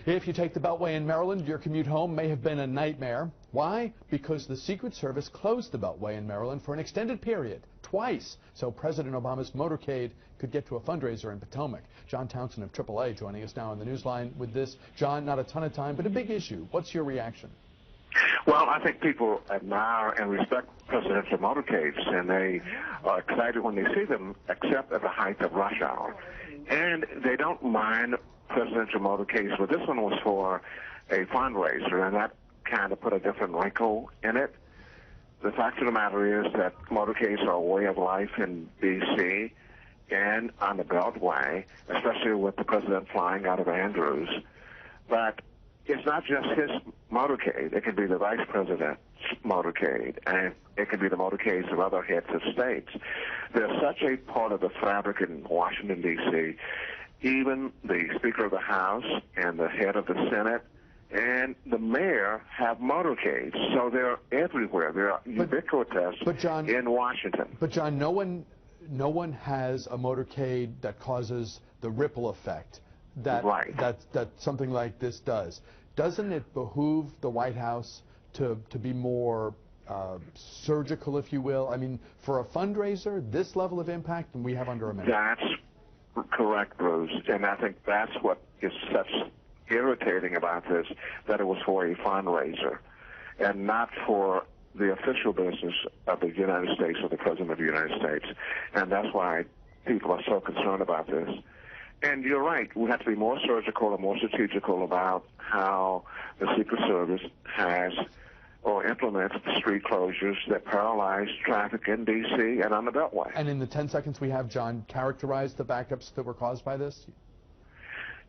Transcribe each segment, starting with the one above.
If you take the Beltway in Maryland, your commute home may have been a nightmare. Why? Because the Secret Service closed the Beltway in Maryland for an extended period, twice, so President Obama's motorcade could get to a fundraiser in Potomac. John Townsend of AAA joining us now on the Newsline with this. John, not a ton of time, but a big issue. What's your reaction? Well, I think people admire and respect presidential motorcades, and they are excited when they see them, except at the height of rush hour. And they don't mind presidential motorcades, but this one was for a fundraiser, and that kind of put a different wrinkle in it. The fact of the matter is that motorcades are a way of life in D.C. and on the Beltway, especially with the president flying out of Andrews. But it's not just his motorcade. It can be the vice president's motorcade, and it can be the motorcades of other heads of states. They're such a part of the fabric in Washington, D.C. Even the Speaker of the House and the head of the Senate and the mayor have motorcades, so they're everywhere. They're ubiquitous in Washington. But John, no one has a motorcade that causes the ripple effect that something like this does. Doesn't it behoove the White House to be more surgical, if you will? I mean, for a fundraiser, this level of impact, and we have under a minute. That's correct, Bruce, and I think that's what is such irritating about this, that it was for a fundraiser and not for the official business of the United States or the President of the United States. And that's why people are so concerned about this. And you're right, we have to be more surgical and more strategical about how the Secret Service has or implements street closures that paralyze traffic in D.C. and on the Beltway. And in the 10 seconds we have, John, characterize the backups that were caused by this?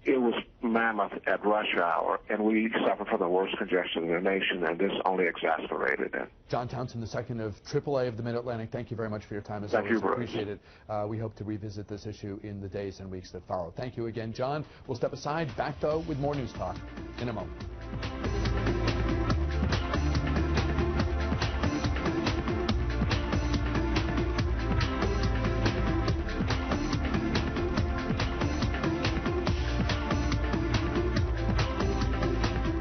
It was mammoth at rush hour, and we suffer from the worst congestion in the nation, and this only exacerbated it. John Townsend II of AAA of the Mid-Atlantic, thank you very much for your time. As always, appreciate it. We hope to revisit this issue in the days and weeks that follow. Thank you again, John. We'll step aside, back, though, with more News Talk in a moment.